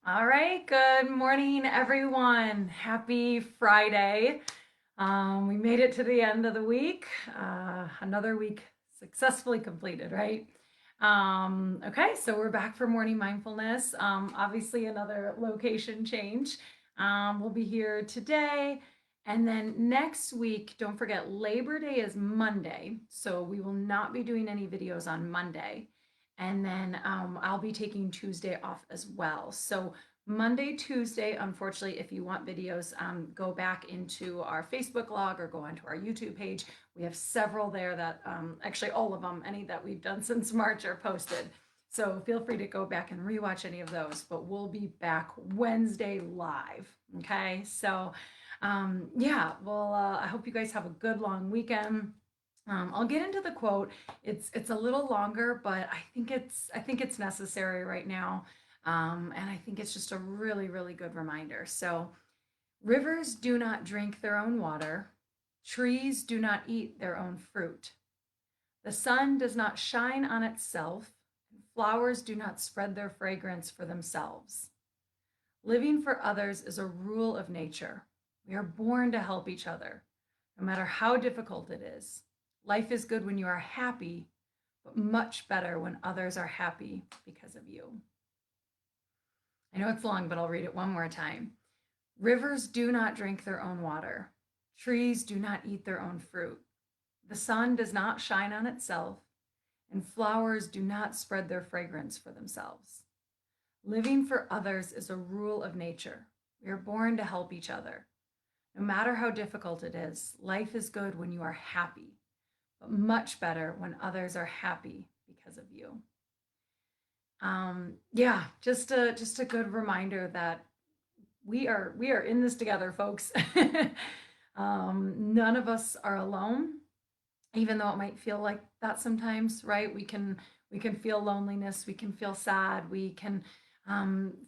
All right, good morning, everyone. Happy Friday. We made it to the end of the week. Another week successfully completed, right? Okay, so we're back for morning mindfulness. Obviously, another location change. We'll be here today. And then next week, don't forget, Labor Day is Monday. So we will not be doing any videos on Monday. And then I'll be taking Tuesday off as well. So Monday, Tuesday, unfortunately, if you want videos, go back into our Facebook log or go onto our YouTube page. We have several there that actually all of them, any that we've done since March are posted. So feel free to go back and rewatch any of those, but we'll be back Wednesday live. Okay. So, yeah, well, I hope you guys have a good long weekend. I'll get into the quote. It's a little longer, but I think it's necessary right now, and I think it's just a really really good reminder. So rivers do not drink their own water, trees do not eat their own fruit, the sun does not shine on itself, and flowers do not spread their fragrance for themselves. Living for others is a rule of nature. We are born to help each other, no matter how difficult it is. Life is good when you are happy, but much better when others are happy because of you. I know it's long, but I'll read it one more time. Rivers do not drink their own water. Trees do not eat their own fruit. The sun does not shine on itself, and flowers do not spread their fragrance for themselves. Living for others is a rule of nature. We are born to help each other. No matter how difficult it is, life is good when you are happy, but much better when others are happy because of you. Yeah, just a good reminder that we are in this together, folks. None of us are alone, even though it might feel like that sometimes, right? We can feel loneliness, we can feel sad, we can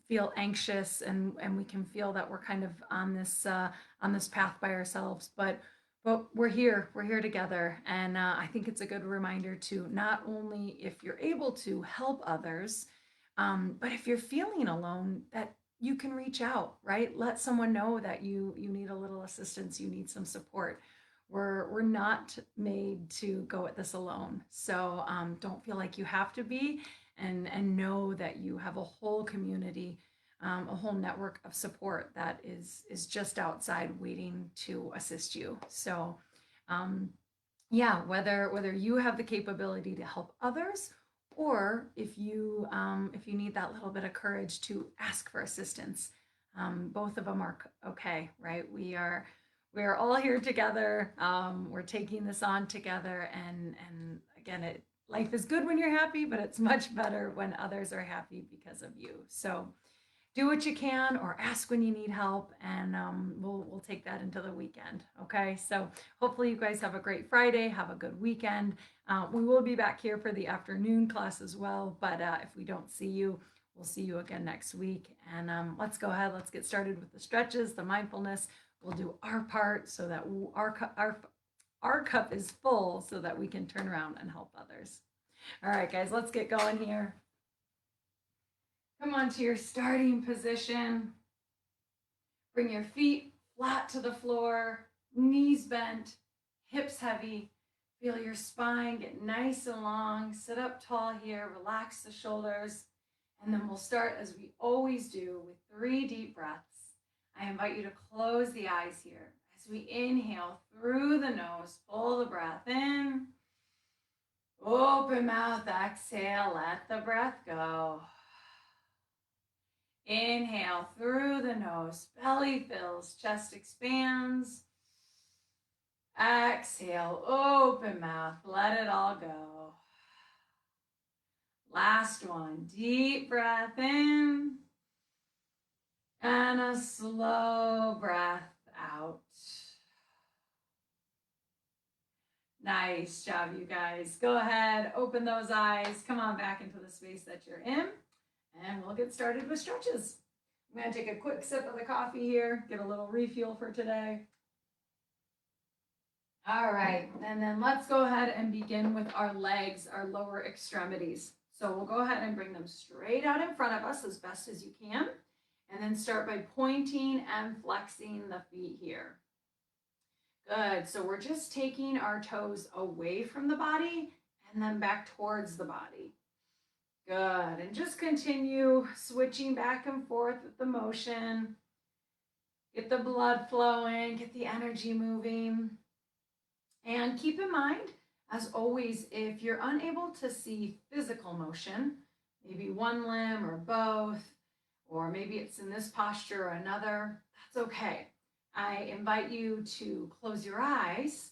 feel anxious, and we can feel that we're kind of on this path by ourselves. But we're here together, and I think it's a good reminder to not only if you're able to help others, but if you're feeling alone, that you can reach out, right? Let someone know that you need a little assistance, you need some support. We're not made to go at this alone. So don't feel like you have to be, and know that you have a whole community, a whole network of support that is just outside waiting to assist you. So um, yeah, whether you have the capability to help others, or if you need that little bit of courage to ask for assistance, both of them are okay, right? We are all here together. We're taking this on together, and again, life is good when you're happy, but it's much better when others are happy because of you. So do what you can or ask when you need help, and we'll take that into the weekend. Okay, so hopefully you guys have a great Friday, have a good weekend. We will be back here for the afternoon class as well, but if we don't see you, we'll see you again next week. And let's go ahead, let's get started with the stretches, the mindfulness. We'll do our part so that our cup is full, so that we can turn around and help others. All right, guys, let's get going here. Come on to your starting position. Bring your feet flat to the floor, knees bent, hips heavy. Feel your spine get nice and long. Sit up tall here, relax the shoulders. And then we'll start as we always do with 3 deep breaths. I invite you to close the eyes here as we inhale through the nose, pull the breath in. Open mouth, exhale, let the breath go. Inhale through the nose, belly fills, chest expands. Exhale, open mouth, let it all go. Last one, deep breath in and a slow breath out. Nice job, you guys. Go ahead, open those eyes. Come on back into the space that you're in, and we'll get started with stretches. I'm going to take a quick sip of the coffee here, get a little refuel for today. All right, and then let's go ahead and begin with our legs, our lower extremities. So we'll go ahead and bring them straight out in front of us as best as you can. And then start by pointing and flexing the feet here. Good. So we're just taking our toes away from the body and then back towards the body. Good. And just continue switching back and forth with the motion. Get the blood flowing, get the energy moving. And keep in mind, as always, if you're unable to see physical motion, maybe one limb or both, or maybe it's in this posture or another, that's okay. I invite you to close your eyes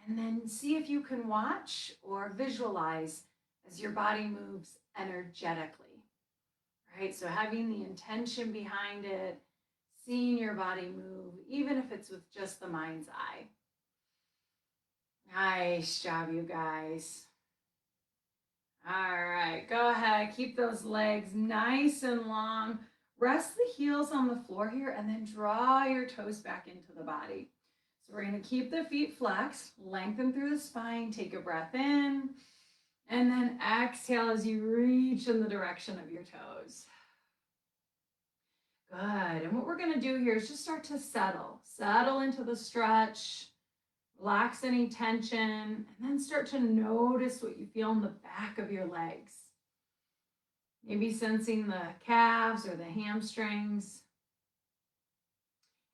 and then see if you can watch or visualize as your body moves energetically, right? So having the intention behind it, seeing your body move, even if it's with just the mind's eye. Nice job, you guys. All right, go ahead. Keep those legs nice and long. Rest the heels on the floor here and then draw your toes back into the body. So we're going to keep the feet flexed, lengthen through the spine, take a breath in, and then exhale as you reach in the direction of your toes. Good. And what we're going to do here is just start to settle into the stretch. Relax any tension, and then start to notice what you feel in the back of your legs. Maybe sensing the calves or the hamstrings.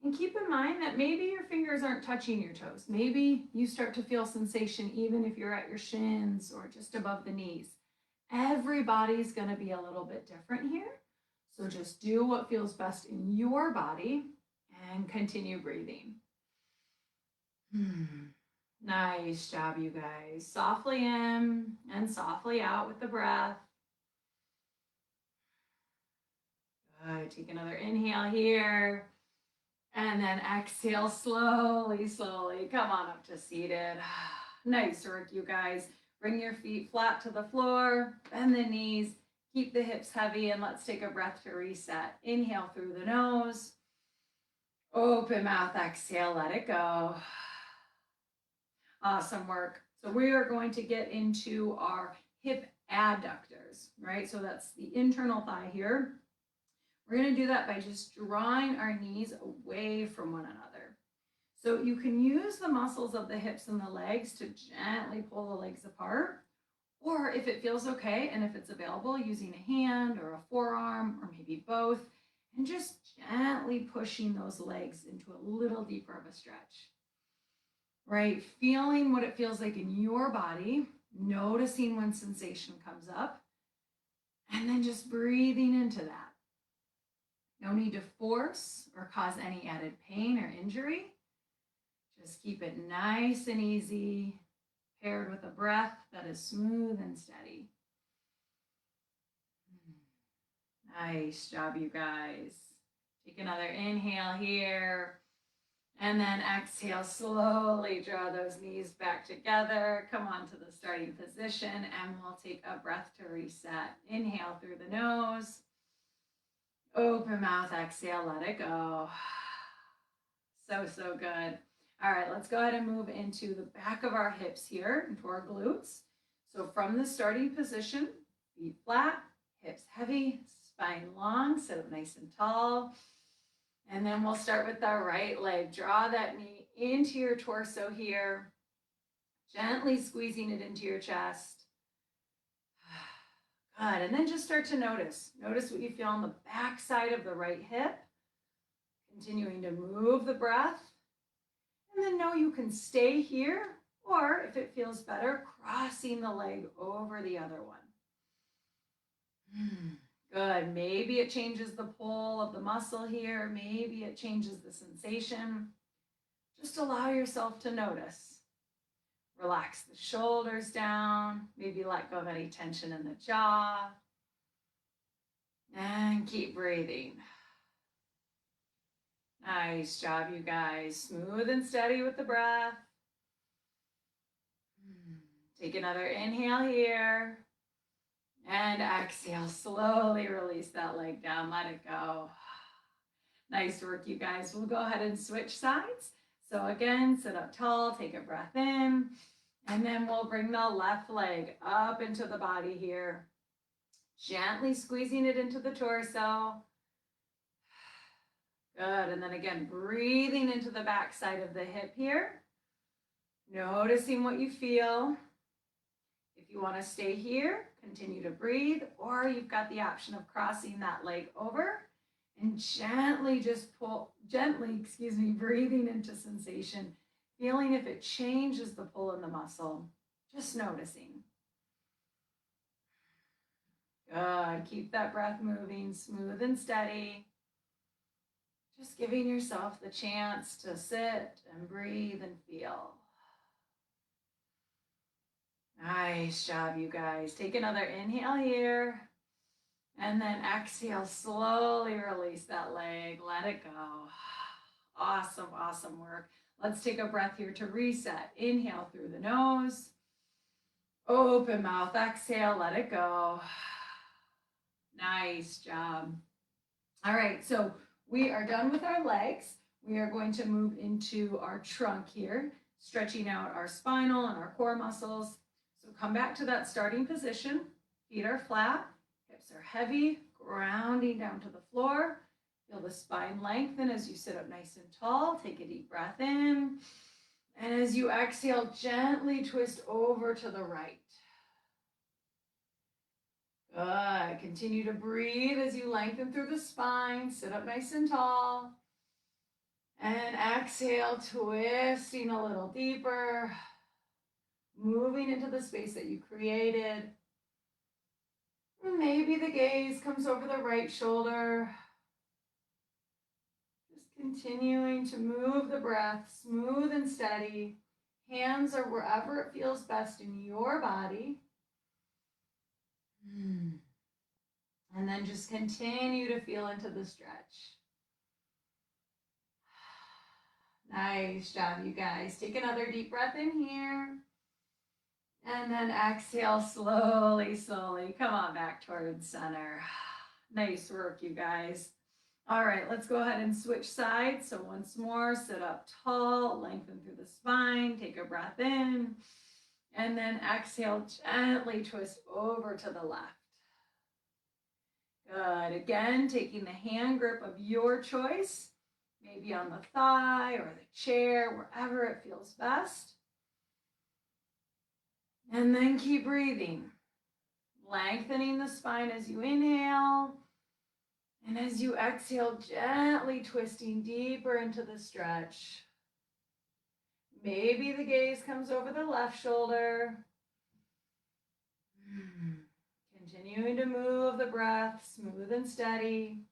And keep in mind that maybe your fingers aren't touching your toes. Maybe you start to feel sensation even if you're at your shins or just above the knees. Everybody's going to be a little bit different here. So just do what feels best in your body and continue breathing. Nice job, you guys. Softly in and softly out with the breath. Good. Take another inhale here. And then exhale slowly, slowly. Come on up to seated. Nice work, you guys. Bring your feet flat to the floor. Bend the knees. Keep the hips heavy. And let's take a breath to reset. Inhale through the nose. Open mouth. Exhale. Let it go. Awesome work. So we are going to get into our hip adductors, right? So that's the internal thigh here. We're going to do that by just drawing our knees away from one another. So you can use the muscles of the hips and the legs to gently pull the legs apart, or if it feels okay and if it's available, using a hand or a forearm or maybe both, and just gently pushing those legs into a little deeper of a stretch. Right? Feeling what it feels like in your body, noticing when sensation comes up, and then just breathing into that. No need to force or cause any added pain or injury. Just keep it nice and easy, paired with a breath that is smooth and steady. Nice job, you guys. Take another inhale here. And then exhale, slowly draw those knees back together. Come on to the starting position and we'll take a breath to reset. Inhale through the nose. Open mouth, exhale, let it go. So good. All right, let's go ahead and move into the back of our hips here, into our glutes. So from the starting position, feet flat, hips heavy, spine long, sit up nice and tall. And then we'll start with the right leg. Draw that knee into your torso here, gently squeezing it into your chest. Good. And then just start to notice. Notice what you feel on the back side of the right hip. Continuing to move the breath. And then know you can stay here, or if it feels better, crossing the leg over the other one. Good. Maybe it changes the pull of the muscle here. Maybe it changes the sensation. Just allow yourself to notice. Relax the shoulders down. Maybe let go of any tension in the jaw. And keep breathing. Nice job, you guys. Smooth and steady with the breath. Take another inhale here. And exhale, slowly release that leg down, let it go. Nice work, you guys. We'll go ahead and switch sides. So again, sit up tall, take a breath in, and then we'll bring the left leg up into the body here. Gently squeezing it into the torso. Good. And then again, breathing into the back side of the hip here. Noticing what you feel. If you want to stay here, continue to breathe, or you've got the option of crossing that leg over and gently breathing into sensation, feeling if it changes the pull in the muscle, just noticing. Good. Keep that breath moving, smooth and steady. Just giving yourself the chance to sit and breathe and feel. Nice job, you guys. Take another inhale here. And then exhale, slowly release that leg. Let it go. Awesome, awesome work. Let's take a breath here to reset. Inhale through the nose. Open mouth, exhale, let it go. Nice job. All right, so we are done with our legs. We are going to move into our trunk here, stretching out our spinal and our core muscles. So come back to that starting position. Feet are flat, hips are heavy, grounding down to the floor. Feel the spine lengthen as you sit up nice and tall. Take a deep breath in. And as you exhale, gently twist over to the right. Good. Continue to breathe as you lengthen through the spine. Sit up nice and tall. And exhale, twisting a little deeper. Moving into the space that you created. Maybe the gaze comes over the right shoulder. Just continuing to move the breath smooth and steady. Hands are wherever it feels best in your body. And then just continue to feel into the stretch. Nice job, you guys. Take another deep breath in here. And then exhale slowly, slowly. Come on back towards center. Nice work, you guys. All right, let's go ahead and switch sides. So once more, sit up tall, lengthen through the spine, take a breath in, and then exhale, gently twist over to the left. Good. Again, taking the hand grip of your choice, maybe on the thigh or the chair, wherever it feels best. And then keep breathing, lengthening the spine as you inhale. And as you exhale, gently twisting deeper into the stretch. Maybe the gaze comes over the left shoulder. Continuing to move the breath, smooth and steady.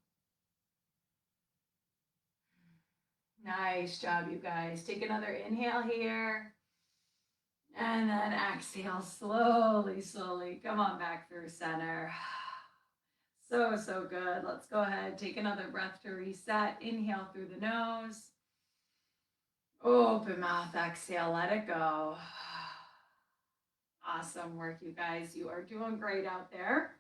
Nice job, you guys. Take another inhale here. And then exhale slowly, slowly. Come on back through center. So, so good. Let's go ahead. Take another breath to reset. Inhale through the nose. Open mouth, exhale, let it go. Awesome work, you guys. You are doing great out there.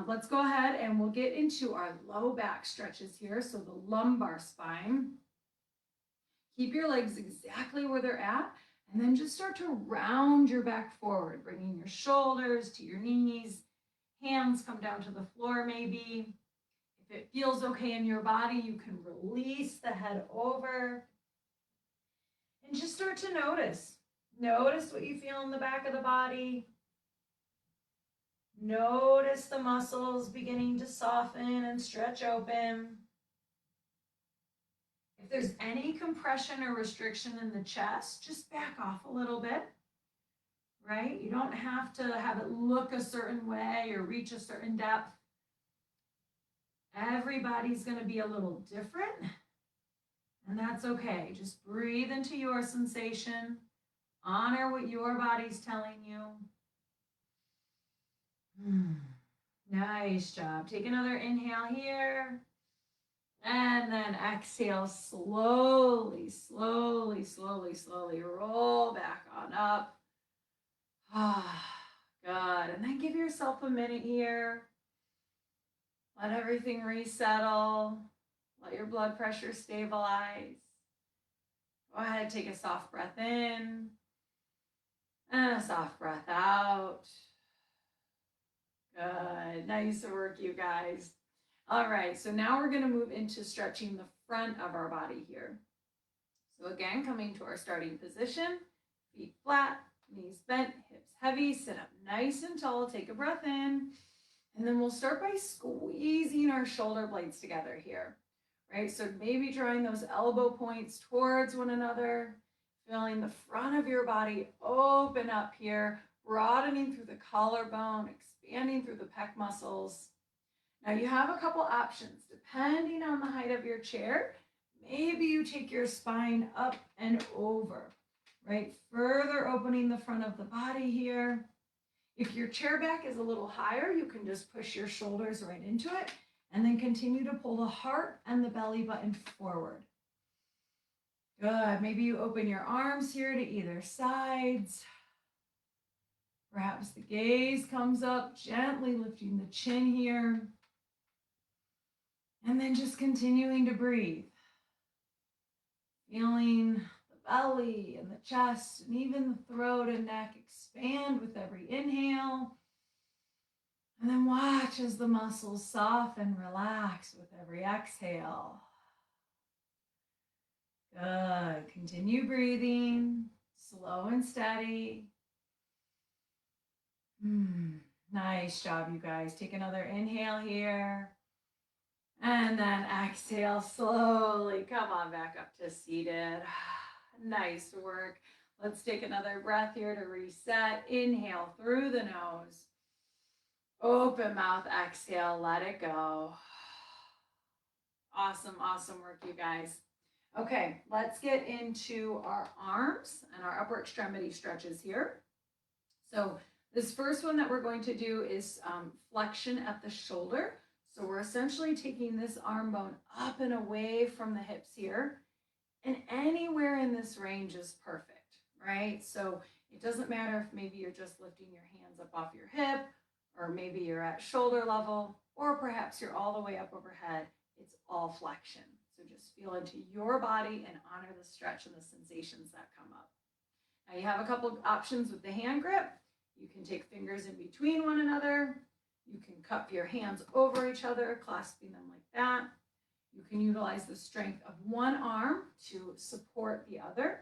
Let's go ahead and we'll get into our low back stretches here. So the lumbar spine. Keep your legs exactly where they're at. And then just start to round your back forward, bringing your shoulders to your knees. Hands come down to the floor maybe. If it feels okay in your body, you can release the head over. And just start to notice. Notice what you feel in the back of the body. Notice the muscles beginning to soften and stretch open. If there's any compression or restriction in the chest, just back off a little bit, right? You don't have to have it look a certain way or reach a certain depth. Everybody's going to be a little different, and that's okay. Just breathe into your sensation. Honor what your body's telling you. Nice job. Take another inhale here. And then exhale slowly, slowly, slowly, slowly. Roll back on up. Good. And then give yourself a minute here. Let everything resettle. Let your blood pressure stabilize. Go ahead, take a soft breath in. And a soft breath out. Good. Nice work, you guys. All right, so now we're going to move into stretching the front of our body here. So again, coming to our starting position, feet flat, knees bent, hips heavy, sit up nice and tall, take a breath in, and then we'll start by squeezing our shoulder blades together here, right? So maybe drawing those elbow points towards one another, feeling the front of your body open up here, broadening through the collarbone, expanding through the pec muscles. Now you have a couple options depending on the height of your chair. Maybe you take your spine up and over, right? Further opening the front of the body here. If your chair back is a little higher, you can just push your shoulders right into it and then continue to pull the heart and the belly button forward. Good. Maybe you open your arms here to either sides. Perhaps the gaze comes up, gently lifting the chin here. And then just continuing to breathe. Feeling the belly and the chest and even the throat and neck expand with every inhale. And then watch as the muscles soften, relax with every exhale. Good. Continue breathing, slow and steady. Nice job, you guys. Take another inhale here. And then exhale slowly. Come on back up to seated. Nice work. Let's take another breath here to reset. Inhale through the nose. Open mouth, exhale, let it go. Awesome, awesome work, you guys. Okay, let's get into our arms and our upper extremity stretches here. So this first one that we're going to do is flexion at the shoulder. So we're essentially taking this arm bone up and away from the hips here. And anywhere in this range is perfect, right? So it doesn't matter if maybe you're just lifting your hands up off your hip, or maybe you're at shoulder level, or perhaps you're all the way up overhead. It's all flexion. So just feel into your body and honor the stretch and the sensations that come up. Now you have a couple options with the hand grip. You can take fingers in between one another. You can cup your hands over each other, clasping them like that. You can utilize the strength of one arm to support the other,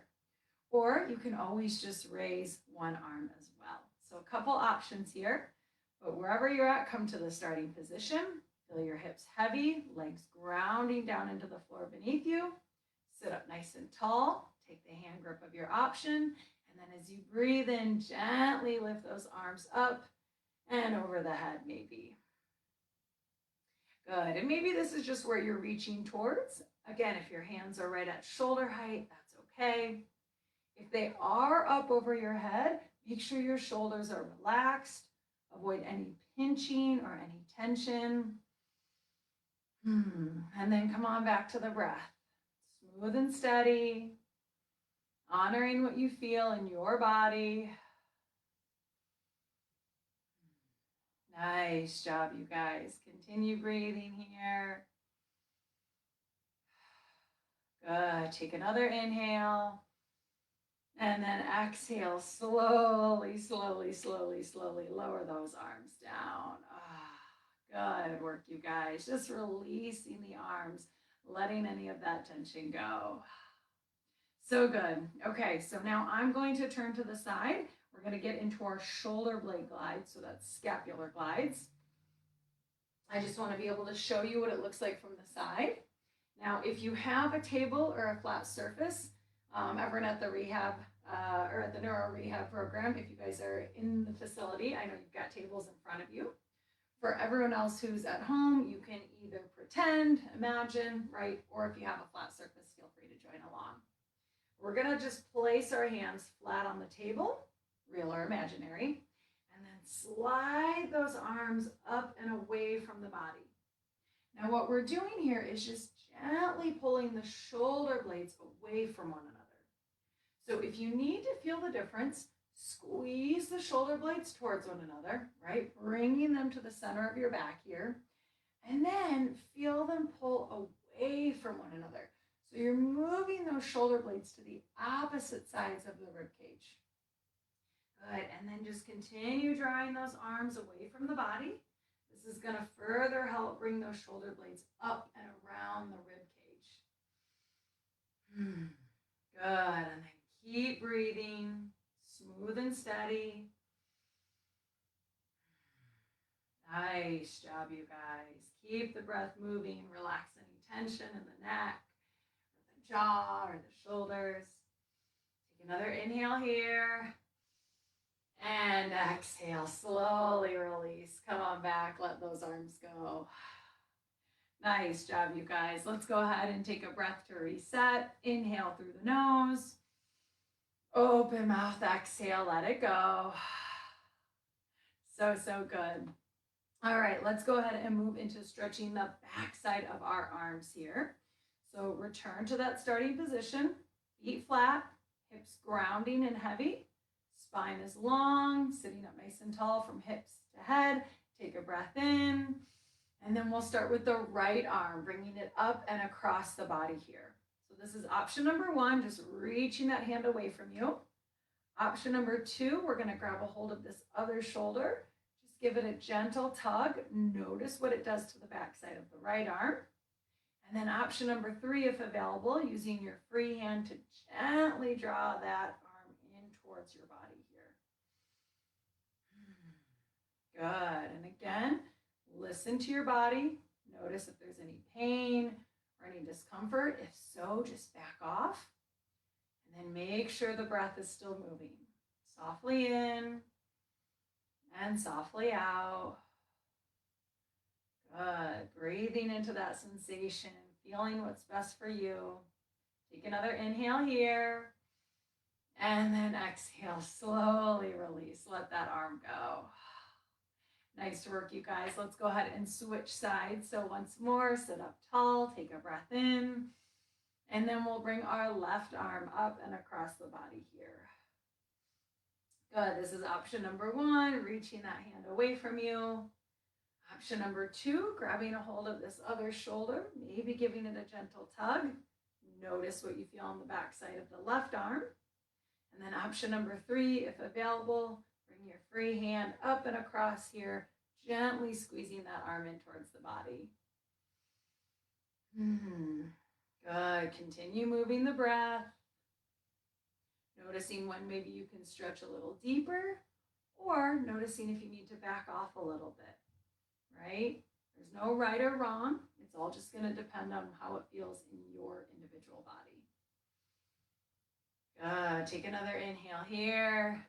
or you can always just raise one arm as well. So a couple options here, but wherever you're at, come to the starting position. Feel your hips heavy, legs grounding down into the floor beneath you. Sit up nice and tall. Take the hand grip of your option, and then as you breathe in, gently lift those arms up and over the head maybe. Good, and maybe this is just where you're reaching towards. Again, if your hands are right at shoulder height, that's okay. If they are up over your head, make sure your shoulders are relaxed. Avoid any pinching or any tension. And then come on back to the breath. Smooth and steady, honoring what you feel in your body. Nice job, you guys. Continue breathing here. Good. Take another inhale. And then exhale, slowly, slowly, slowly, slowly lower those arms down. Good work, you guys. Just releasing the arms, letting any of that tension go. So good. Okay, so now I'm going to turn to the side. We're going to get into our shoulder blade glides, so that's scapular glides. I just want to be able to show you what it looks like from the side. Now, if you have a table or a flat surface, everyone at the rehab or at the neuro rehab program, if you guys are in the facility, I know you've got tables in front of you. For everyone else who's at home, you can either pretend, imagine, right? Or if you have a flat surface, feel free to join along. We're going to just place our hands flat on the table, real or imaginary, and then slide those arms up and away from the body. Now what we're doing here is just gently pulling the shoulder blades away from one another. So if you need to feel the difference, squeeze the shoulder blades towards one another, right? Bringing them to the center of your back here, and then feel them pull away from one another. So you're moving those shoulder blades to the opposite sides of the rib cage. Good, and then just continue drawing those arms away from the body. This is going to further help bring those shoulder blades up and around the rib cage. Good. And then keep breathing, smooth and steady. Nice job, you guys. Keep the breath moving. Relax any tension in the neck, or the jaw, or the shoulders. Take another inhale here. And exhale, slowly release. Come on back, let those arms go. Nice job, you guys. Let's go ahead and take a breath to reset. Inhale through the nose. Open mouth, exhale, let it go. So good. All right, let's go ahead and move into stretching the backside of our arms here. So return to that starting position, feet flat, hips grounding and heavy. Spine is long, sitting up nice and tall from hips to head. Take a breath in, and then we'll start with the right arm, bringing it up and across the body here. So this is option number one, just reaching that hand away from you. Option number two, we're going to grab a hold of this other shoulder. Just give it a gentle tug. Notice what it does to the backside of the right arm. And then option number three, if available, using your free hand to gently draw that arm in towards your body here. Good. And again, listen to your body. Notice if there's any pain or any discomfort. If so, just back off. And then make sure the breath is still moving. Softly in and softly out. Good. Breathing into that sensation, feeling what's best for you. Take another inhale here. And then exhale, slowly release. Let that arm go. Nice work, you guys. Let's go ahead and switch sides. So once more, sit up tall, take a breath in, and then we'll bring our left arm up and across the body here. Good. This is option number one, reaching that hand away from you. Option number two, grabbing a hold of this other shoulder, maybe giving it a gentle tug. Notice what you feel on the back side of the left arm. And then option number three, if available, bring your free hand up and across here, gently squeezing that arm in towards the body. Good. Continue moving the breath. Noticing when maybe you can stretch a little deeper, or noticing if you need to back off a little bit, right? There's no right or wrong. It's all just going to depend on how it feels in your individual body. Good. Take another inhale here.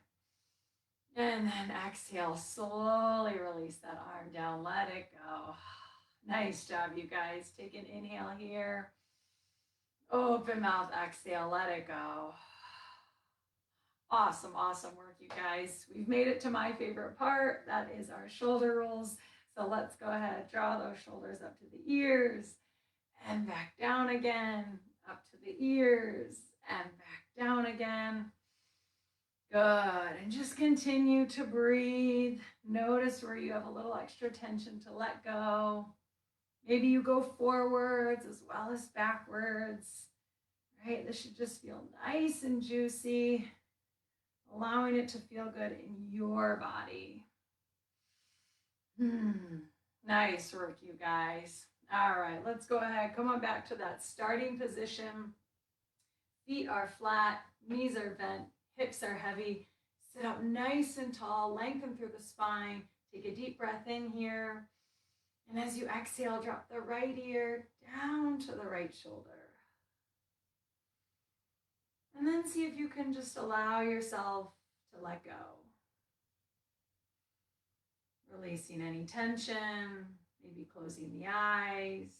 And then exhale, slowly release that arm down. Let it go. Nice job, you guys. Take an inhale here. Open mouth, exhale, let it go. Awesome, awesome work, you guys. We've made it to my favorite part. That is our shoulder rolls. So let's go ahead, draw those shoulders up to the ears and back down again, up to the ears and back down again. Good. And just continue to breathe. Notice where you have a little extra tension to let go. Maybe you go forwards as well as backwards, right? This should just feel nice and juicy, allowing it to feel good in your body. Nice work, you guys. All right, let's go ahead. Come on back to that starting position. Feet are flat, knees are bent, hips are heavy. Sit up nice and tall, lengthen through the spine. Take a deep breath in here. And as you exhale, drop the right ear down to the right shoulder. And then see if you can just allow yourself to let go. Releasing any tension, maybe closing the eyes.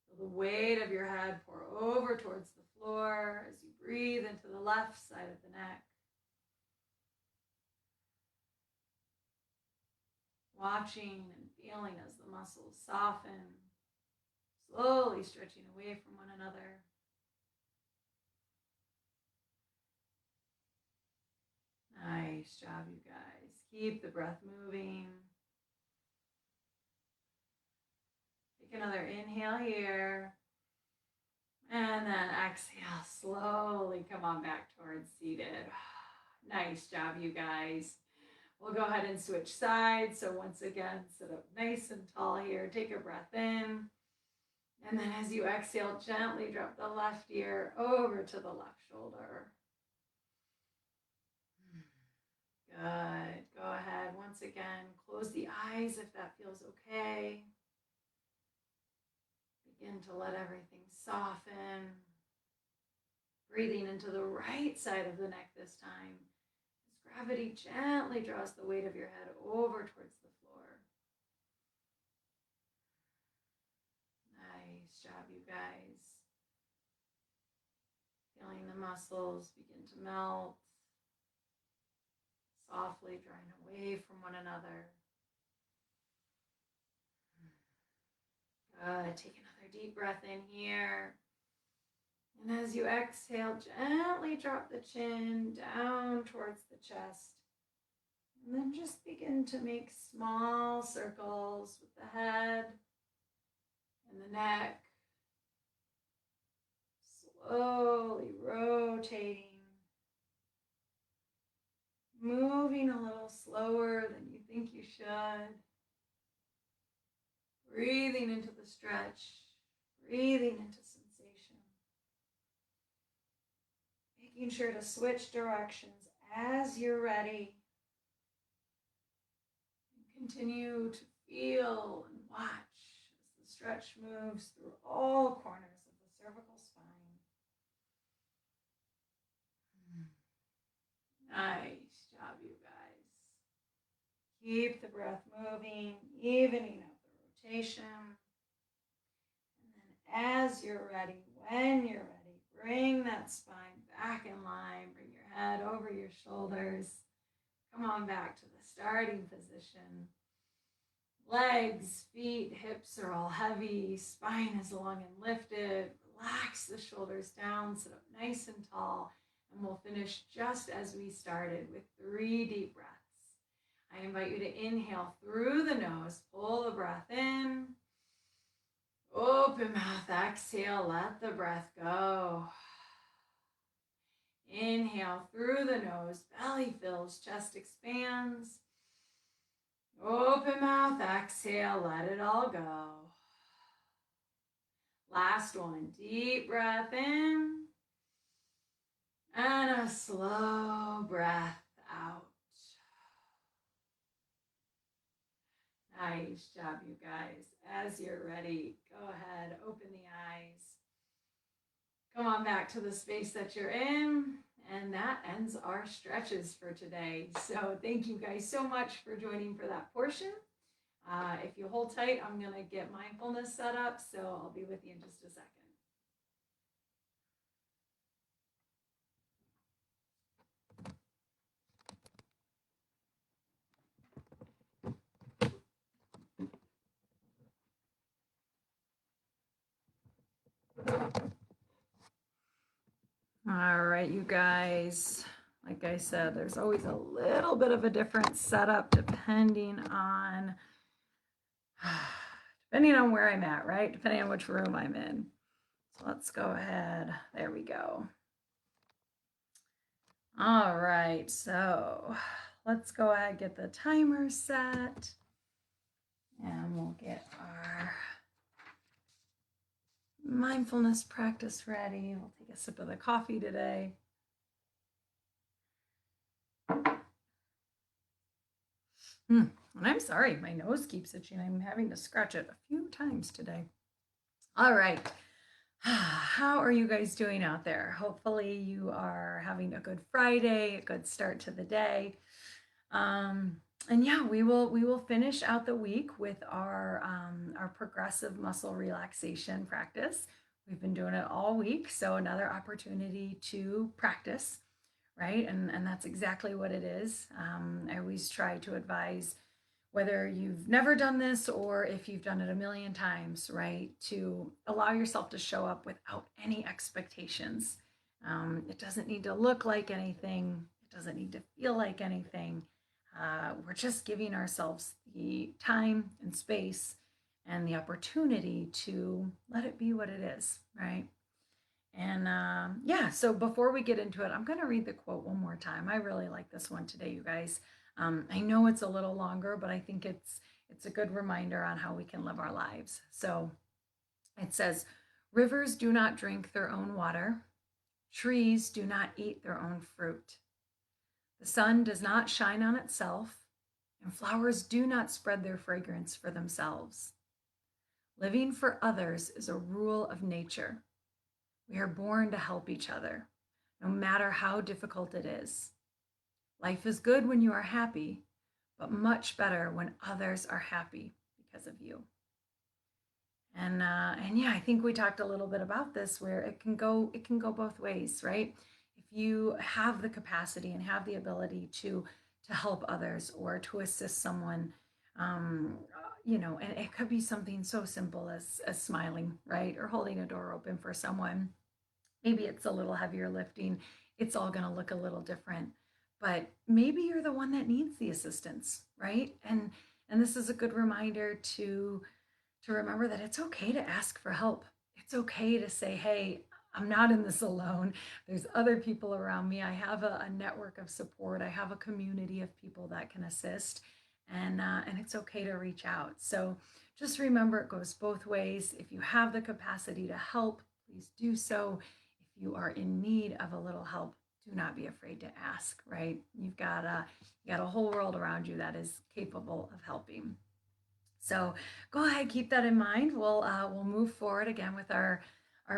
Feel the weight of your head pour over towards the floor as you breathe into the left side of the neck. Watching and feeling as the muscles soften, slowly stretching away from one another. Nice job, you guys. Keep the breath moving. Take another inhale here. And then exhale, slowly come on back towards seated. Nice job, you guys. We'll go ahead and switch sides. So once again, sit up nice and tall here. Take a breath in. And then as you exhale, gently drop the left ear over to the left shoulder. Good. Go ahead. Once again, close the eyes if that feels okay. Begin to let everything soften. Breathing into the right side of the neck this time. As gravity gently draws the weight of your head over towards the floor. Nice job, you guys. Feeling the muscles begin to melt. Softly drawing away from one another. Good. Take another deep breath in here. And as you exhale, gently drop the chin down towards the chest. And then just begin to make small circles with the head and the neck. Slowly rotating. Moving a little slower than you think you should. Breathing into the stretch. Breathing into sensation. Making sure to switch directions as you're ready. And continue to feel and watch as the stretch moves through all corners of the cervical spine. Nice job, you guys. Keep the breath moving, evening out the rotation. And then as you're ready, when you're ready, bring that spine back in line. Bring your head over your shoulders. Come on back to the starting position. Legs, feet, hips are all heavy. Spine is long and lifted. Relax the shoulders down. Sit up nice and tall. And we'll finish just as we started with 3 deep breaths. I invite you to inhale through the nose. Pull the breath in. Open mouth, exhale, let the breath go. Inhale through the nose, belly fills, chest expands. Open mouth, exhale, let it all go. Last one, deep breath in. And a slow breath out. Nice job, you guys. As you're ready, go ahead, open the eyes. Come on back to the space that you're in. And that ends our stretches for today. So thank you guys so much for joining for that portion. If you hold tight, I'm going to get mindfulness set up. So I'll be with you in just a second. All right, you guys, like I said, there's always a little bit of a different setup depending on where I'm at, right? Depending on which room I'm in. So let's go ahead. There we go. All right, so let's go ahead and get the timer set. And we'll get our mindfulness practice ready. We'll take a sip of the coffee today. And I'm sorry, my nose keeps itching. I'm having to scratch it a few times today. All right. How are you guys doing out there? Hopefully you are having a good Friday, a good start to the day. And yeah, we will finish out the week with our progressive muscle relaxation practice. We've been doing it all week, so another opportunity to practice, right? And that's exactly what it is. I always try to advise, whether you've never done this or if you've done it a million times, right, to allow yourself to show up without any expectations. It doesn't need to look like anything. It doesn't need to feel like anything. We're just giving ourselves the time and space and the opportunity to let it be what it is, right? And yeah, so before we get into it, I'm going to read the quote one more time. I really like this one today, you guys. I know it's a little longer, but I think it's a good reminder on how we can live our lives. So it says, rivers do not drink their own water. Trees do not eat their own fruit. The sun does not shine on itself, and flowers do not spread their fragrance for themselves. Living for others is a rule of nature. We are born to help each other, no matter how difficult it is. Life is good when you are happy, but much better when others are happy because of you. And yeah, I think we talked a little bit about this, where it can go both ways, right? If you have the capacity and have the ability to help others or to assist someone, and it could be something so simple as smiling, right, or holding a door open for someone. Maybe it's a little heavier lifting. It's all going to look a little different, but maybe you're the one that needs the assistance, right? And this is a good reminder to remember that it's okay to ask for help. It's okay to say, hey, I'm not in this alone. There's other people around me. I have a network of support. I have a community of people that can assist. And it's okay to reach out. So just remember, it goes both ways. If you have the capacity to help, please do so. If you are in need of a little help, do not be afraid to ask, right? You got a whole world around you that is capable of helping. So go ahead, keep that in mind. We'll move forward again with our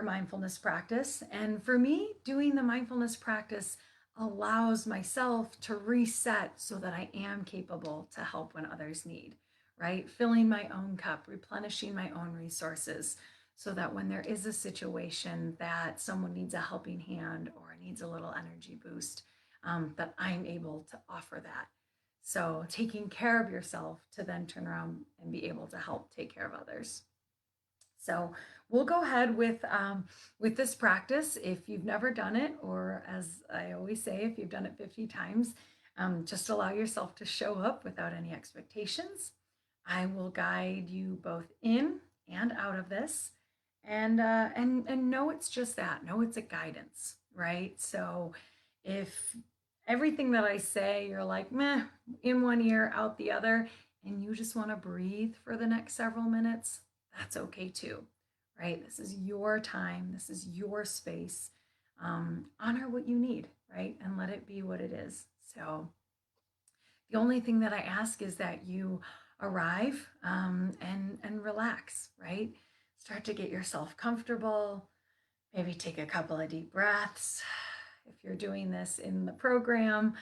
mindfulness practice. And for me, doing the mindfulness practice allows myself to reset so that I am capable to help when others need, right? Filling my own cup, replenishing my own resources, so that when there is a situation that someone needs a helping hand or needs a little energy boost, that I'm able to offer that. So taking care of yourself to then turn around and be able to help take care of others. So we'll go ahead with this practice. If you've never done it, or as I always say, if you've done it 50 times, just allow yourself to show up without any expectations. I will guide you both in and out of this, and know it's just that. Know it's a guidance, right? So if everything that I say, you're like, meh, in one ear, out the other, and you just want to breathe for the next several minutes, that's okay too, right? This is your time, this is your space. Honor what you need, right? And let it be what it is. So the only thing that I ask is that you arrive, and relax, right? Start to get yourself comfortable. Maybe take a couple of deep breaths. If you're doing this in the program,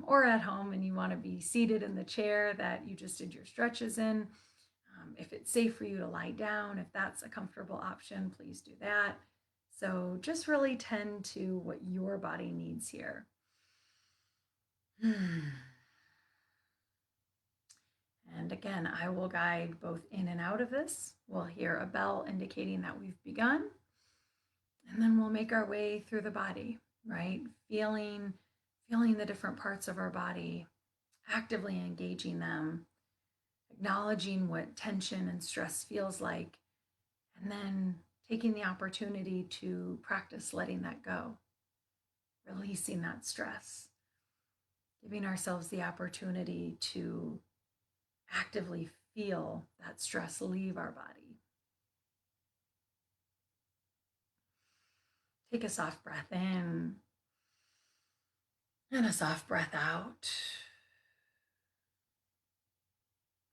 or at home and you want to be seated in the chair that you just did your stretches in, if it's safe for you to lie down, if that's a comfortable option, please do that. So just really tend to what your body needs here. And again, I will guide both in and out of this. We'll hear a bell indicating that we've begun. And then we'll make our way through the body, right? Feeling the different parts of our body, actively engaging them, acknowledging what tension and stress feels like, and then taking the opportunity to practice letting that go, releasing that stress, giving ourselves the opportunity to actively feel that stress leave our body. Take a soft breath in and a soft breath out.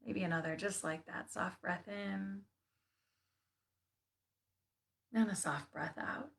Maybe another just like that. Soft breath in and a soft breath out.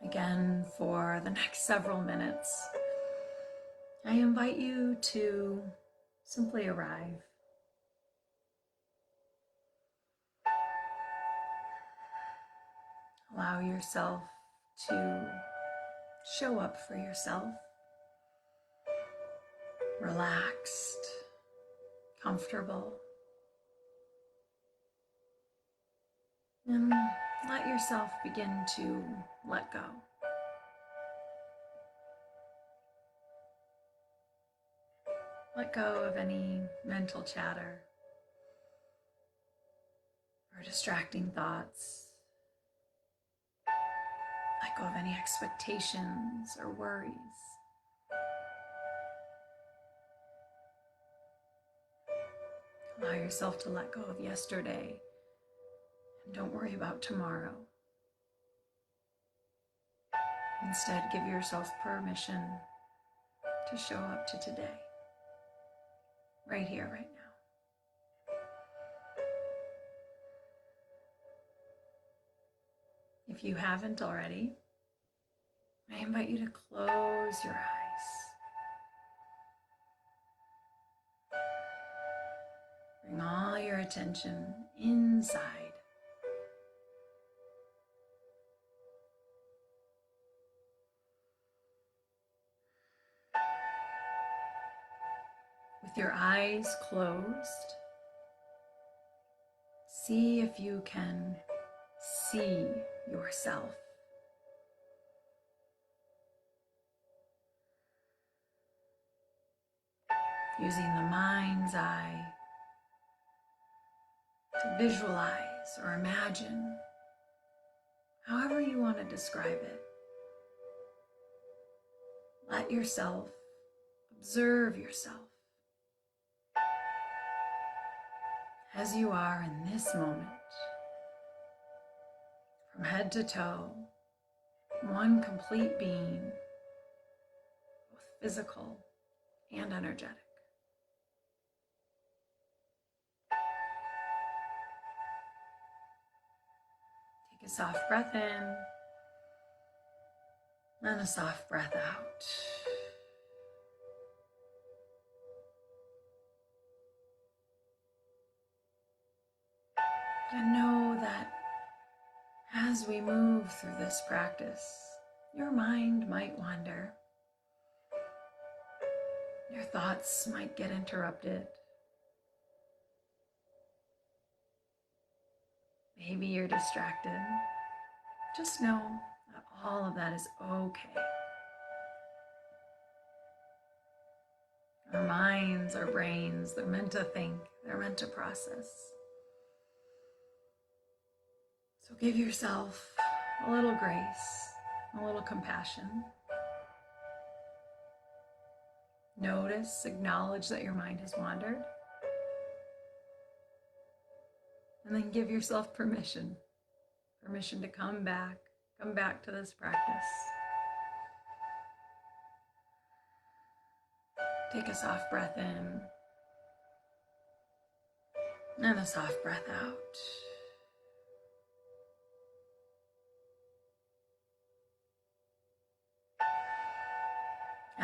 Again, for the next several minutes, I invite you to simply arrive. Allow yourself to show up for yourself, relaxed, comfortable, And let yourself begin to let go. Let go of any mental chatter or distracting thoughts. Let go of any expectations or worries. Allow yourself to let go of yesterday and don't worry about tomorrow. Instead, give yourself permission to show up to today, right here, right now. If you haven't already, I invite you to close your eyes. Bring all your attention inside. With your eyes closed, see if you can see yourself. Using the mind's eye to visualize or imagine, however you want to describe it. Let yourself observe yourself as you are in this moment, from head to toe, one complete being, both physical and energetic. Take a soft breath in and a soft breath out. And know that as we move through this practice, your mind might wander. Your thoughts might get interrupted. Maybe you're distracted. Just know that all of that is okay. Our minds, our brains, they're meant to think, they're meant to process. So give yourself a little grace, a little compassion. Notice, acknowledge that your mind has wandered. And then give yourself permission to come back to this practice. Take a soft breath in and a soft breath out.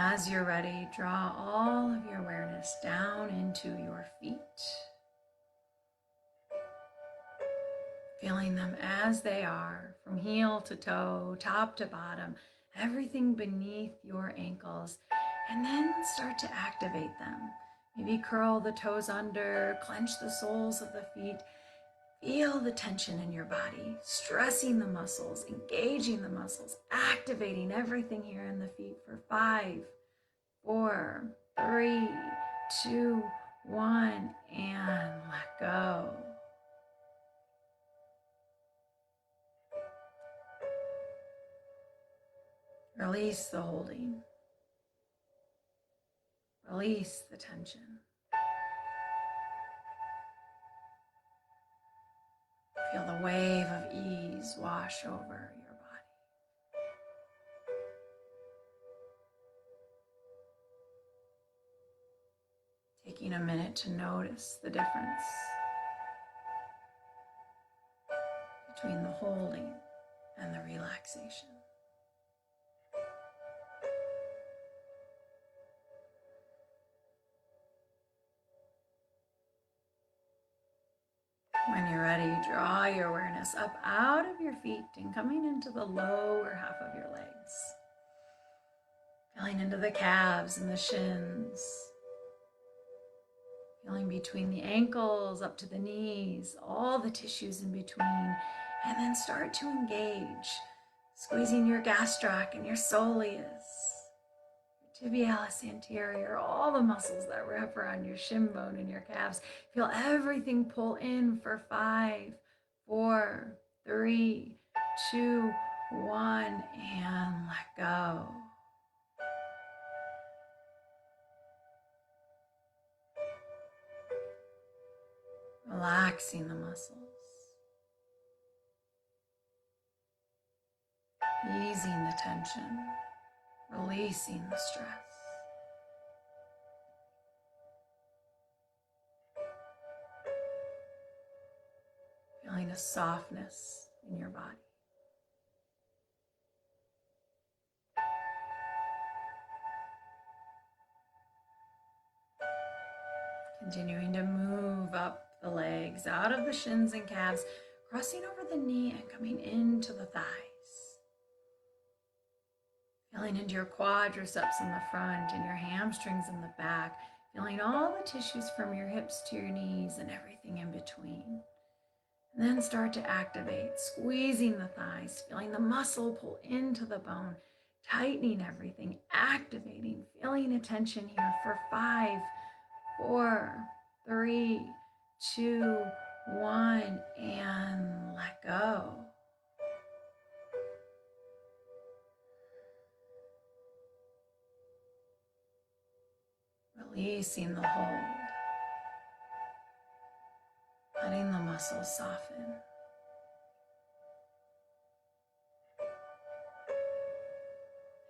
As you're ready, draw all of your awareness down into your feet, feeling them as they are, from heel to toe, top to bottom, everything beneath your ankles, and then start to activate them. Maybe curl the toes under, clench the soles of the feet. Feel the tension in your body, stressing the muscles, engaging the muscles, activating everything here in the feet for 5, 4, 3, 2, 1, and let go. Release the holding. Release the tension. Feel the wave of ease wash over your body. Taking a minute to notice the difference between the holding and the relaxation. When you're ready, draw your awareness up out of your feet and coming into the lower half of your legs. Feeling into the calves and the shins. Feeling between the ankles up to the knees, all the tissues in between. And then start to engage, squeezing your gastroc and your soleus, tibialis anterior, all the muscles that wrap around your shin bone and your calves. Feel everything pull in for 5, 4, 3, 2, 1, and let go. Relaxing the muscles, easing the tension, releasing the stress. Feeling a softness in your body. Continuing to move up the legs, out of the shins and calves, crossing over the knee and coming into the thighs. Feeling into your quadriceps in the front and your hamstrings in the back. Feeling all the tissues from your hips to your knees and everything in between. And then start to activate, squeezing the thighs, feeling the muscle pull into the bone, tightening everything, activating, feeling a tension here for 5, 4, 3, 2, 1, and let go. Releasing the hold, letting the muscles soften.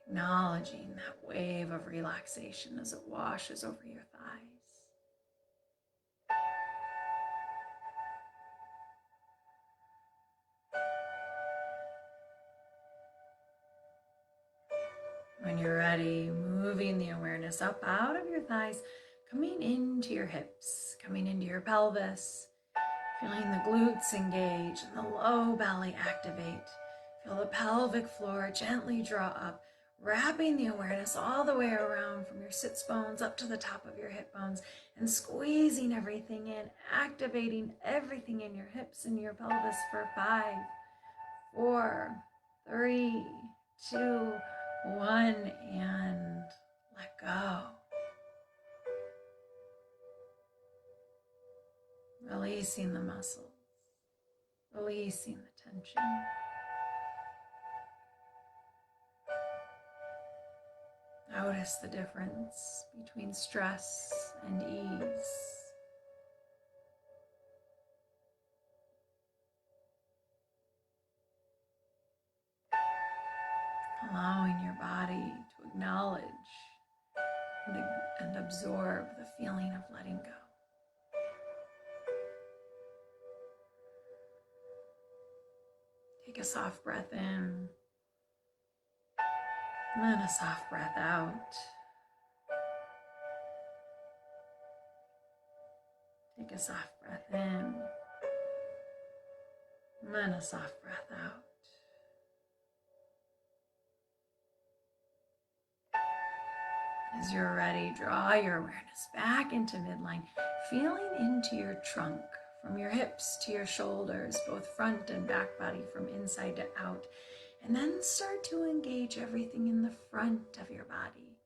Acknowledging that wave of relaxation as it washes over your thighs. When you're ready, moving the awareness up out of your thighs, coming into your hips, coming into your pelvis, feeling the glutes engage and the low belly activate. Feel the pelvic floor gently draw up, wrapping the awareness all the way around from your sits bones up to the top of your hip bones and squeezing everything in, activating everything in your hips and your pelvis for 5, 4, 3, 2, 1, and let go. Releasing the muscles, releasing the tension. Notice the difference between stress and ease. Allowing your body to acknowledge and absorb the feeling of letting go. Take a soft breath in, and then a soft breath out. Take a soft breath in, and then a soft breath out. As you're ready, draw your awareness back into midline, feeling into your trunk, from your hips to your shoulders, both front and back body, from inside to out. And then start to engage everything in the front of your body.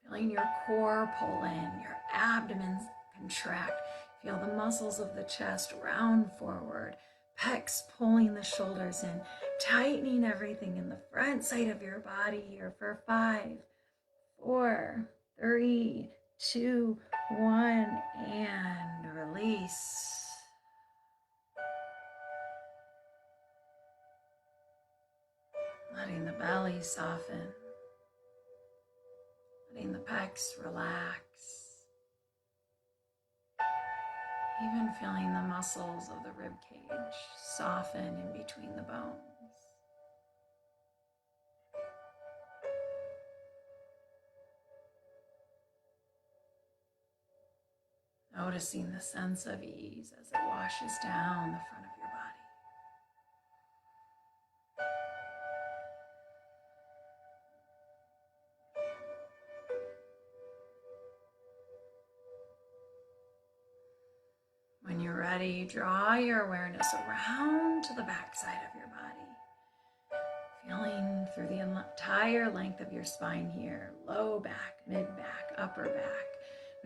Feeling your core pull in, your abdomen contract. Feel the muscles of the chest round forward, pecs pulling the shoulders in, tightening everything in the front side of your body here for 5, 4, 3, 2, 1, and release. Letting the belly soften, letting the pecs relax, even feeling the muscles of the rib cage soften in between the bones. Noticing the sense of ease as it washes down the front of your body. When you're ready, ready, draw your awareness around to the back side of your body. Feeling through the entire length of your spine here, low back, mid back, upper back.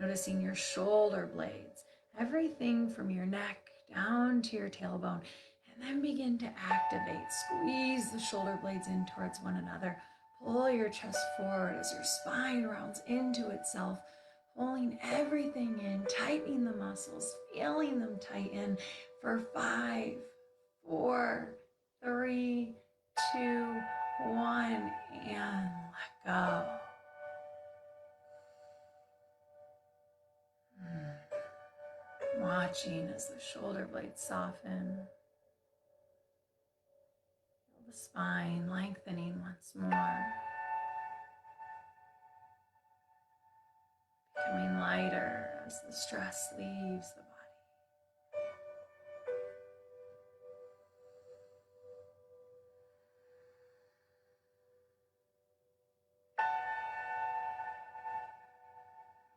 Noticing your shoulder blades, everything from your neck down to your tailbone. And then begin to activate. Squeeze the shoulder blades in towards one another. Pull your chest forward as your spine rounds into itself. Pulling everything in, tightening the muscles, feeling them tighten for 5, 4, 3, 2, 1, and let go. Watching as the shoulder blades soften. Feel the spine lengthening once more. Becoming lighter as the stress leaves the body.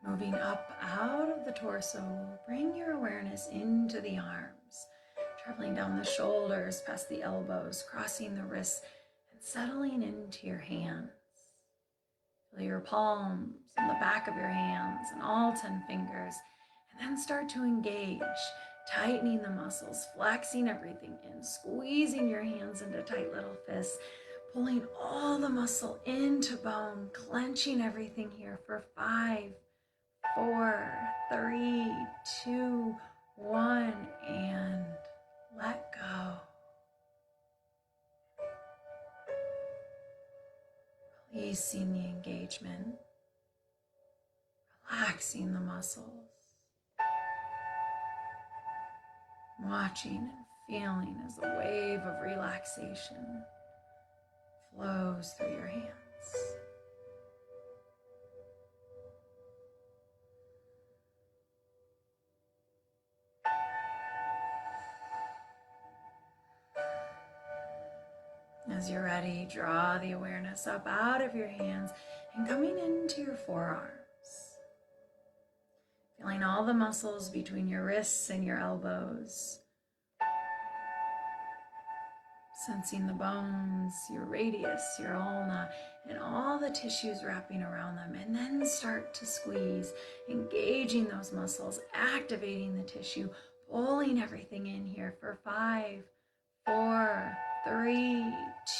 Moving up out of the torso, bring your awareness into the arms, traveling down the shoulders, past the elbows, crossing the wrists, and settling into your hands. Feel your palms and the back of your hands and all 10 fingers, and then start to engage, tightening the muscles, flexing everything in, squeezing your hands into tight little fists, pulling all the muscle into bone, clenching everything here for 5, 4, 3, 2, 1, and let go. Releasing the engagement, relaxing the muscles, watching and feeling as a wave of relaxation flows through your hands. As you're ready, draw the awareness up out of your hands and coming into your forearms. Feeling all the muscles between your wrists and your elbows. Sensing the bones, your radius, your ulna, and all the tissues wrapping around them. And then start to squeeze, engaging those muscles, activating the tissue, pulling everything in here for 5, 4, 3,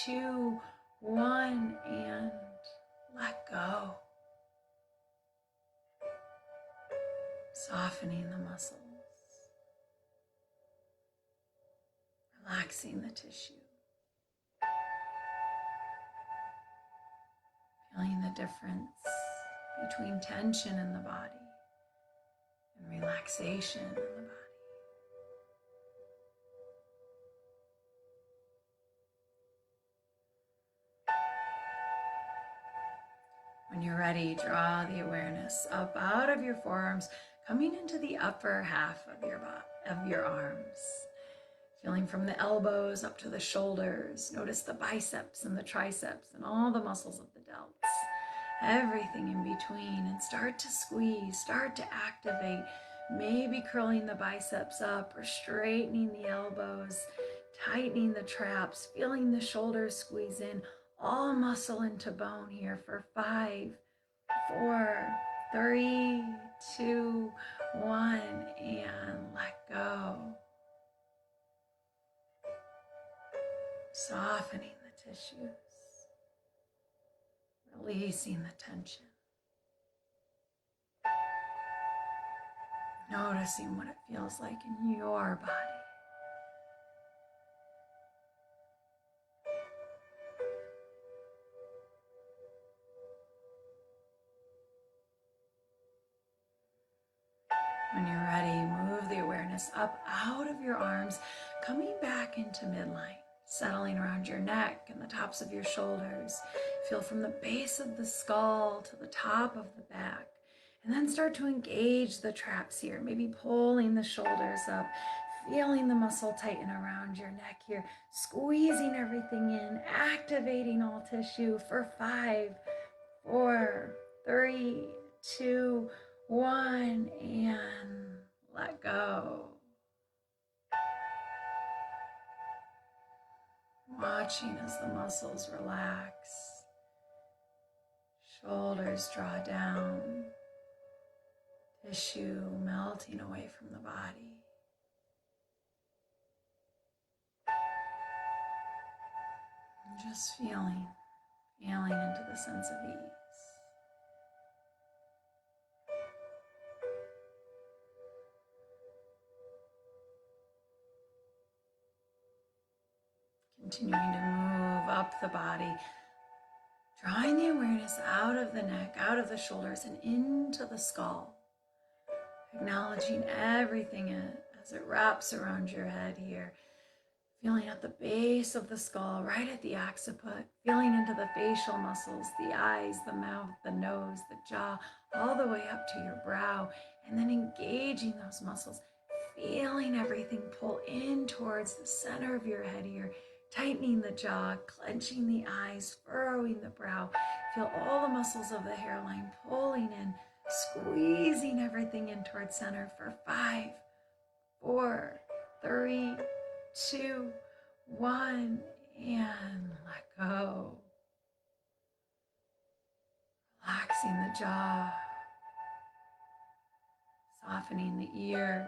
2, 1, and let go. Softening the muscles, relaxing the tissue, feeling the difference between tension in the body and relaxation in the body. When you're ready, draw the awareness up out of your forearms, coming into the upper half of your arms. Feeling from the elbows up to the shoulders. Notice the biceps and the triceps and all the muscles of the delts. Everything in between. And start to squeeze, start to activate. Maybe curling the biceps up or straightening the elbows, tightening the traps, feeling the shoulders squeeze in. All muscle into bone here for 5, 4, 3, 2, 1, and let go. Softening the tissues, releasing the tension. Noticing what it feels like in your body. When you're ready, move the awareness up out of your arms, coming back into midline, settling around your neck and the tops of your shoulders. Feel from the base of the skull to the top of the back. And then start to engage the traps here, maybe pulling the shoulders up, feeling the muscle tighten around your neck here, squeezing everything in, activating all tissue for 5, 4, 3, 2, 1, and let go. watching as the muscles relax, shoulders draw down, tissue melting away from the body. And just feeling into the sense of ease. Continuing to move up the body, drawing the awareness out of the neck, out of the shoulders, and into the skull. Acknowledging everything as it wraps around your head here. Feeling at the base of the skull, right at the occiput. Feeling into the facial muscles, the eyes, the mouth, the nose, the jaw, all the way up to your brow. And then engaging those muscles. Feeling everything pull in towards the center of your head here. Tightening the jaw, clenching the eyes, furrowing the brow. Feel all the muscles of the hairline pulling in, squeezing everything in towards center for 5, 4, 3, 2, 1, and let go. Relaxing the jaw, softening the ears.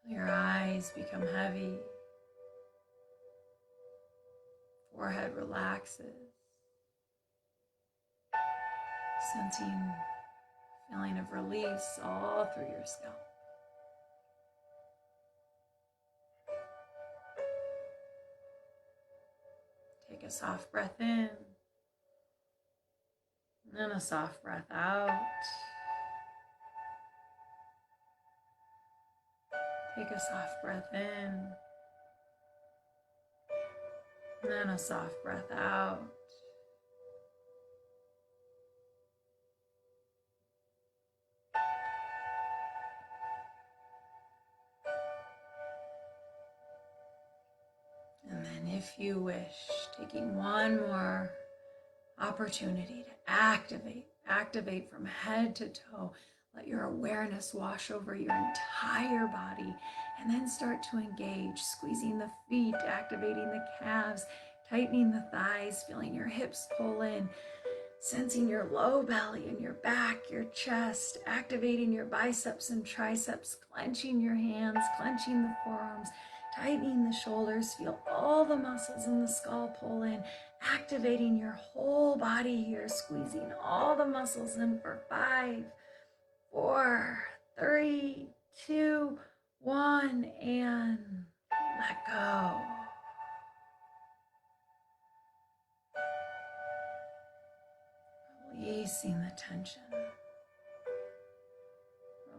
Feel your eyes become heavy. Forehead relaxes. Sensing feeling of release all through your scalp. Take a soft breath in, and then a soft breath out. Take a soft breath in, and then a soft breath out. And then if you wish, taking one more opportunity to activate from head to toe. Let your awareness wash over your entire body and then start to engage, squeezing the feet, activating the calves, tightening the thighs, feeling your hips pull in, sensing your low belly and your back, your chest, activating your biceps and triceps, clenching your hands, clenching the forearms, tightening the shoulders. Feel all the muscles in the skull pull in, activating your whole body here, squeezing all the muscles in for 5, 4, 3, 2, 1, and let go. Releasing the tension,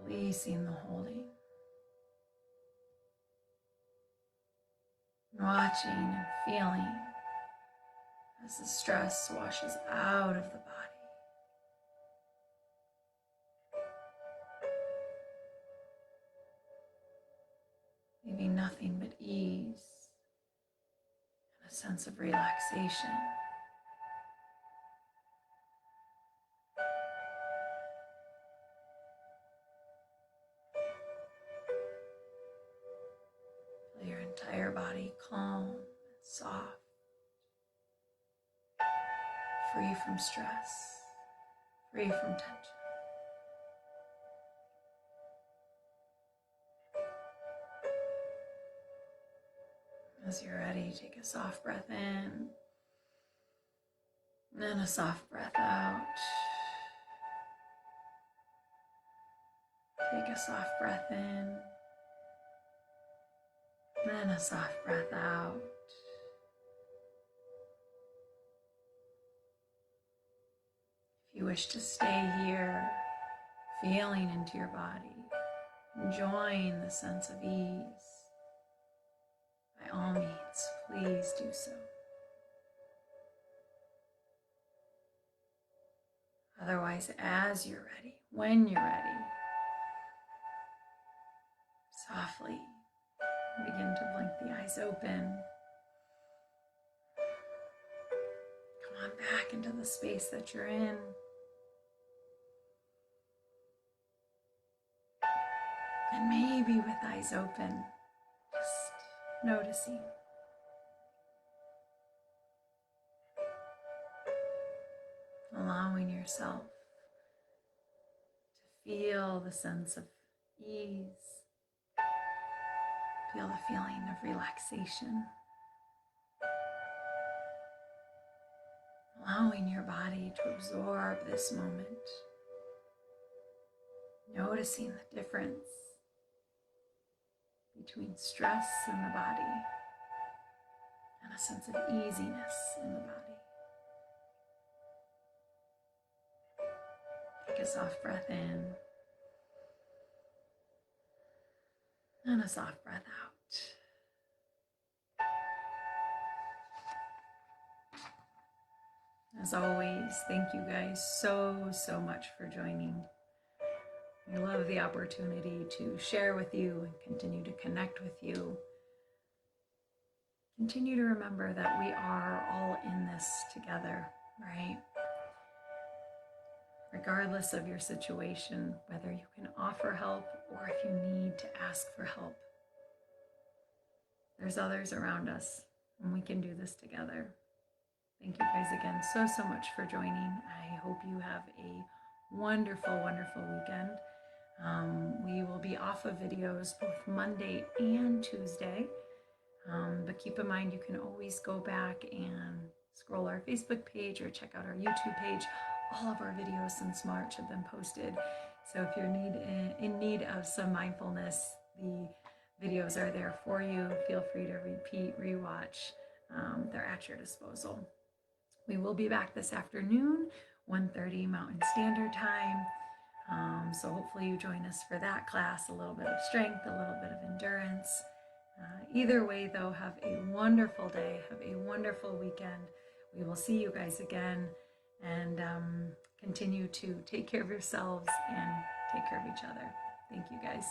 releasing the holding, watching and feeling as the stress washes out of the body. Leaving nothing but ease and a sense of relaxation. Feel your entire body calm and soft, free from stress, free from tension. As you're ready, take a soft breath in, and then a soft breath out. Take a soft breath in, and then a soft breath out. If you wish to stay here, feeling into your body, enjoying the sense of ease, by all means, please do so. Otherwise, as you're ready, when you're ready, softly begin to blink the eyes open. Come on back into the space that you're in. And maybe with eyes open, just noticing. Allowing yourself to feel the sense of ease, feel the feeling of relaxation, allowing your body to absorb this moment, noticing the difference between stress in the body and a sense of easiness in the body. Take a soft breath in and a soft breath out. As always, thank you guys so much for joining. I love the opportunity to share with you and continue to connect with you. Continue to remember that we are all in this together, right? Regardless of your situation, whether you can offer help or if you need to ask for help, there's others around us and we can do this together. Thank you guys again so much for joining. I hope you have a wonderful weekend. We will be off of videos both Monday and Tuesday, but keep in mind you can always go back and scroll our Facebook page or check out our YouTube page. All of our videos since March have been posted. So if you're in need of some mindfulness, the videos are there for you. Feel free to repeat, rewatch. They're at your disposal. We will be back this afternoon, 1:30 Mountain Standard Time. So hopefully you join us for that class, a little bit of strength, a little bit of endurance. Either way though, have a wonderful day, have a wonderful weekend. We will see you guys again, and continue to take care of yourselves and take care of each other. Thank you guys.